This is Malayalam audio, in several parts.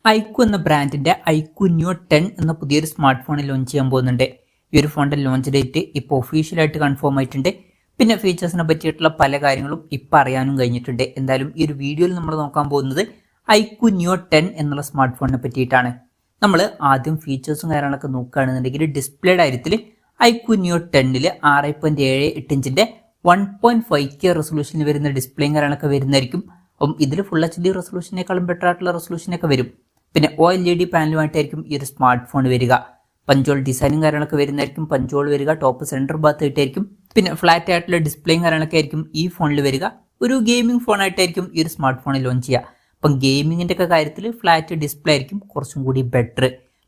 ഐക്യു എന്ന ബ്രാൻഡിന്റെ ഐക്യു ന്യൂ 10 എന്ന പുതിയൊരു സ്മാർട്ട് ഫോൺ ലോഞ്ച് ചെയ്യാൻ പോകുന്നുണ്ട്. ഈ ഒരു ഫോണിന്റെ ലോഞ്ച് ഡേറ്റ് ഇപ്പോൾ ഒഫീഷ്യലായിട്ട് കൺഫേം ആയിട്ടുണ്ട്. പിന്നെ ഫീച്ചേഴ്സിനെ പറ്റിയിട്ടുള്ള പല കാര്യങ്ങളും ഇപ്പം അറിയാനും കഴിഞ്ഞിട്ടുണ്ട്. എന്തായാലും ഈ ഒരു വീഡിയോയിൽ നമ്മൾ നോക്കാൻ പോകുന്നത് ഐക്യു ന്യൂ 10 എന്നുള്ള സ്മാർട്ട് ഫോണിനെ പറ്റിയിട്ടാണ്. നമ്മൾ ആദ്യം ഫീച്ചേഴ്സും കാര്യങ്ങളൊക്കെ നോക്കുകയാണെന്നുണ്ടെങ്കിൽ ഡിസ്പ്ലേയുടെ കാര്യത്തിൽ ഐക്യു ന്യൂ 10 6.78 ഇഞ്ചിന്റെ 1.5K റെസൊല്യൂഷനിൽ വരുന്ന ഡിസ്പ്ലേയും കാര്യങ്ങളൊക്കെ വരുന്നതായിരിക്കും. അപ്പം ഇതിൽ ഫുൾ HD റെസൊല്യൂഷനേക്കാളും ബെറ്റർ ആയിട്ടുള്ള റെസൊല്യൂഷനൊക്കെ വരും. പിന്നെ OLED പാനലുമായിട്ടായിരിക്കും ഈ ഒരു സ്മാർട്ട് ഫോൺ വരിക. പഞ്ചോൾ ഡിസൈനും കാര്യങ്ങളൊക്കെ വരുന്നതായിരിക്കും. പഞ്ചോൾ വരിക, ടോപ്പ് സെന്റർ ഭാഗത്ത് ആയിട്ടായിരിക്കും. പിന്നെ ഫ്ലാറ്റ് ആയിട്ടുള്ള ഡിസ്പ്ലേയും കാര്യങ്ങളൊക്കെ ആയിരിക്കും ഈ ഫോണിൽ വരിക. ഒരു ഗെയിമിംഗ് ഫോണായിട്ടായിരിക്കും ഈ ഒരു സ്മാർട്ട് ഫോണിൽ ലോഞ്ച് ചെയ്യുക. അപ്പം ഗെയിമിങ്ങിന്റെ ഒക്കെ കാര്യത്തിൽ ഫ്ലാറ്റ് ഡിസ്പ്ലേ ആയിരിക്കും കുറച്ചും കൂടി ബെറ്റർ.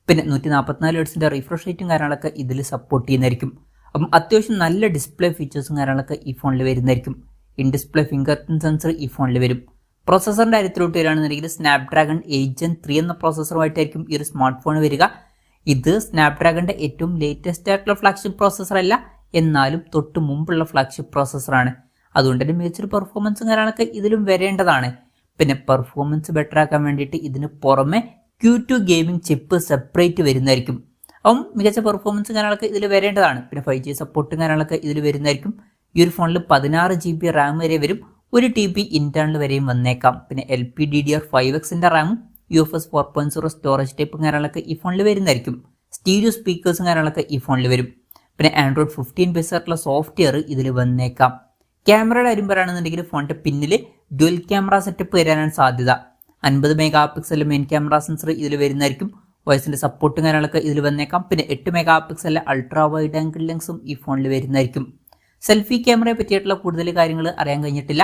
പിന്നെ 144 ഹെർട്സിന്റെ റിഫ്രഷ് റേറ്റും കാര്യങ്ങളൊക്കെ ഇതിൽ സപ്പോർട്ട് ചെയ്യുന്നതായിരിക്കും. അപ്പം അത്യാവശ്യം നല്ല ഡിസ്പ്ലേ ഫീച്ചേഴ്സും കാര്യങ്ങളൊക്കെ ഈ ഫോണിൽ വരുന്നതായിരിക്കും. In display finger print sensor ഈ ഫോണിൽ വരും. പ്രോസസറിന്റെ കാര്യത്തിലോട്ട് വരികയാണെന്നുണ്ടെങ്കിൽ സ്നാപ്ഡ്രാഗൺ 8 Gen 3 എന്ന പ്രോസസറുമായിട്ടായിരിക്കും ഈ ഒരു സ്മാർട്ട് ഫോൺ വരിക. ഇത് സ്നാപ്ഡ്രാഗണിന്റെ ഏറ്റവും ലേറ്റസ്റ്റ് ആയിട്ടുള്ള ഫ്ലാഗ്ഷിപ്പ് പ്രോസസർ അല്ല, എന്നാലും തൊട്ട് മുമ്പുള്ള ഫ്ലാഗ്ഷിപ്പ് പ്രോസസറാണ്. അതുകൊണ്ട് തന്നെ മികച്ചൊരു പെർഫോമൻസും കാര്യങ്ങളൊക്കെ ഇതിലും വരേണ്ടതാണ്. പിന്നെ പെർഫോമൻസ് ബെറ്റർ ആക്കാൻ വേണ്ടിയിട്ട് ഇതിന് പുറമെ Q2 ഗെയിമിംഗ് ചിപ്പ് സെപ്പറേറ്റ് വരുന്നതായിരിക്കും. അപ്പം മികച്ച പെർഫോമൻസും കാര്യങ്ങളൊക്കെ ഇതിൽ വരേണ്ടതാണ്. പിന്നെ 5G സപ്പോർട്ടും കാര്യങ്ങളൊക്കെ ഇതിൽ വരുന്നതായിരിക്കും. ഈ ഒരു ഫോണിൽ 16 GB റാം വരെ വരും. 1 TB ഇന്റേണൽ വരെയും വന്നേക്കാം. പിന്നെ LPDDR5Xന്റെ റാമും UFS 4.0 സ്റ്റോറേജ് ടൈപ്പും കാര്യങ്ങളൊക്കെ ഈ ഫോണിൽ വരുന്നതായിരിക്കും. സ്റ്റീരിയോ സ്പീക്കേഴ്സും കാര്യങ്ങളൊക്കെ ഈ ഫോണിൽ വരും. പിന്നെ Android 15 ബേസ് ആയിട്ടുള്ള സോഫ്റ്റ്വെയർ ഇതിൽ വന്നേക്കാം. ക്യാമറയുടെ കാര്യം പറയുകയാണെന്നുണ്ടെങ്കിൽ ഫോണിന്റെ പിന്നിൽ ഡ്യുവൽ ക്യാമറ സെറ്റപ്പ് വരാനാണ് സാധ്യത. 50 mega pixel main camera sensor ഇതിൽ വരുന്നതായിരിക്കും. വോയിസിന്റെ സപ്പോർട്ടും കാര്യങ്ങളൊക്കെ ഇതിൽ വന്നേക്കാം. പിന്നെ 8 മെഗാ പിക്സലിലെ അൾട്രാ വൈഡ് ആംഗിൾ ലെൻസും ഈ ഫോണിൽ വരുന്നതായിരിക്കും. സെൽഫി ക്യാമറയെ പറ്റിയിട്ടുള്ള കൂടുതൽ കാര്യങ്ങൾ അറിയാൻ കഴിഞ്ഞിട്ടില്ല.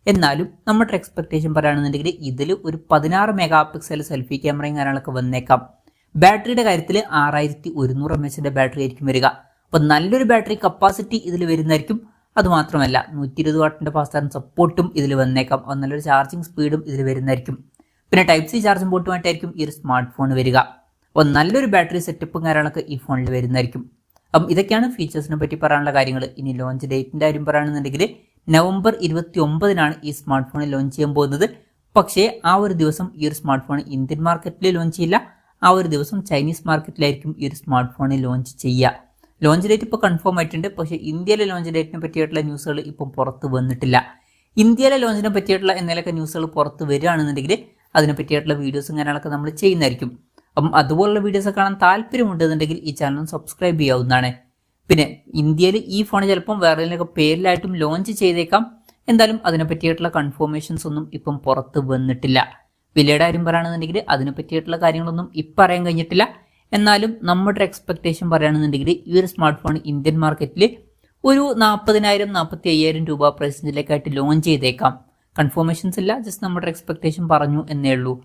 എന്നാലും നമ്മുടെ എക്സ്പെക്ടേഷൻ പറയുകയാണെന്നുണ്ടെങ്കിൽ ഇതിൽ ഒരു 16 മെഗാ പിക്സൽ സെൽഫി ക്യാമറയും കാര്യങ്ങളൊക്കെ വന്നേക്കാം. ബാറ്ററിയുടെ കാര്യത്തിൽ 6100 mAh ബാറ്ററി ആയിരിക്കും വരിക. അപ്പോൾ നല്ലൊരു ബാറ്ററി കപ്പാസിറ്റി ഇതിൽ വരുന്നതായിരിക്കും. അതുമാത്രമല്ല 120 വാട്ടിന്റെ ഫാസ്റ്റ് ചാർജിംഗ് സപ്പോർട്ടും ഇതിൽ വന്നേക്കാം. നല്ലൊരു ചാർജിങ് സ്പീഡും ഇതിൽ വരുന്നതായിരിക്കും. പിന്നെ Type-C ചാർജിംഗ് പോർട്ടുമായിട്ടായിരിക്കും ഈ ഒരു സ്മാർട്ട് ഫോൺ വരിക. അപ്പോൾ നല്ലൊരു ബാറ്ററി സെറ്റപ്പും കാര്യങ്ങളൊക്കെ ഈ ഫോണിൽ വരുന്നതായിരിക്കും. അപ്പം ഇതൊക്കെയാണ് ഫീച്ചേഴ്സിനെ പറ്റി പറയാനുള്ള കാര്യങ്ങൾ. ഇനി ലോഞ്ച് ഡേറ്റിന്റെ കാര്യം പറയുകയാണെന്നുണ്ടെങ്കിൽ November 29 ഈ സ്മാർട്ട് ഫോൺ ലോഞ്ച് ചെയ്യാൻ പോകുന്നത്. പക്ഷേ ആ ഒരു ദിവസം ഈ ഒരു സ്മാർട്ട് ഫോൺ ഇന്ത്യൻ മാർക്കറ്റിൽ ലോഞ്ച് ചെയ്യില്ല. ആ ഒരു ദിവസം ചൈനീസ് മാർക്കറ്റിലായിരിക്കും ഈ ഒരു സ്മാർട്ട് ഫോൺ ലോഞ്ച് ചെയ്യുക. ലോഞ്ച് ഡേറ്റ് ഇപ്പോൾ കൺഫേം ആയിട്ടുണ്ട്. പക്ഷേ ഇന്ത്യയിലെ ലോഞ്ച് ഡേറ്റിനെ പറ്റിയിട്ടുള്ള ന്യൂസുകൾ ഇപ്പം പുറത്ത് വന്നിട്ടില്ല. ഇന്ത്യയിലെ ലോഞ്ചിനെ പറ്റിയിട്ടുള്ള എന്തെങ്കിലുമൊക്കെ ന്യൂസുകൾ പുറത്ത് വരികയാണെന്നുണ്ടെങ്കിൽ അതിനെ പറ്റിയിട്ടുള്ള വീഡിയോസും കാര്യങ്ങളൊക്കെ നമ്മൾ ചെയ്യുന്നതായിരിക്കും. അപ്പം അതുപോലുള്ള വീഡിയോസ് കാണാൻ താല്പര്യമുണ്ടെന്നുണ്ടെങ്കിൽ ഈ ചാനൽ സബ്സ്ക്രൈബ് ചെയ്യാവുന്നതാണ്. പിന്നെ ഇന്ത്യയിൽ ഈ ഫോൺ ചിലപ്പം വേറെ ഏതെങ്കിലുമൊക്കെ പേരിലായിട്ടും ലോഞ്ച് ചെയ്തേക്കാം. എന്തായാലും അതിനെ പറ്റിയിട്ടുള്ള കൺഫർമേഷൻസ് ഒന്നും ഇപ്പം പുറത്ത് വന്നിട്ടില്ല. വിലയുടെ കാര്യം പറയുകയാണെന്നുണ്ടെങ്കിൽ അതിനെ പറ്റിയിട്ടുള്ള കാര്യങ്ങളൊന്നും ഇപ്പം അറിയാൻ കഴിഞ്ഞിട്ടില്ല. എന്നാലും നമ്മുടെ എക്സ്പെക്ടേഷൻ പറയുകയാണെന്നുണ്ടെങ്കിൽ ഈ ഒരു സ്മാർട്ട് ഫോൺ ഇന്ത്യൻ മാർക്കറ്റിൽ ഒരു 40,000-45,000 രൂപ പ്രൈസിലേക്കായിട്ട് ലോഞ്ച് ചെയ്തേക്കാം. കൺഫർമേഷൻസ് ഇല്ല, ജസ്റ്റ് നമ്മുടെ എക്സ്പെക്ടേഷൻ പറഞ്ഞു എന്നേ ഉള്ളൂ.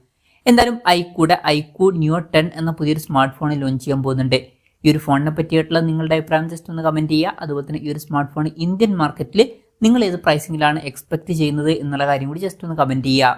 എന്തായാലും ഐക്യു ന്യൂ 10 എന്ന പുതിയൊരു സ്മാർട്ട് ഫോൺ ലോഞ്ച് ചെയ്യാൻ പോകുന്നുണ്ട്. ഈ ഒരു ഫോണിനെ പറ്റിയിട്ടുള്ള നിങ്ങളുടെ അഭിപ്രായം ജസ്റ്റ് ഒന്ന് കമന്റ് ചെയ്യുക. അതുപോലെ തന്നെ ഈ ഒരു സ്മാർട്ട് ഫോൺ ഇന്ത്യൻ മാർക്കറ്റിൽ നിങ്ങൾ ഏത് പ്രൈസിങ്ങിലാണ് എക്സ്പെക്ട് ചെയ്യുന്നത് എന്നുള്ള കാര്യം കൂടി ജസ്റ്റ് ഒന്ന് കമന്റ് ചെയ്യുക.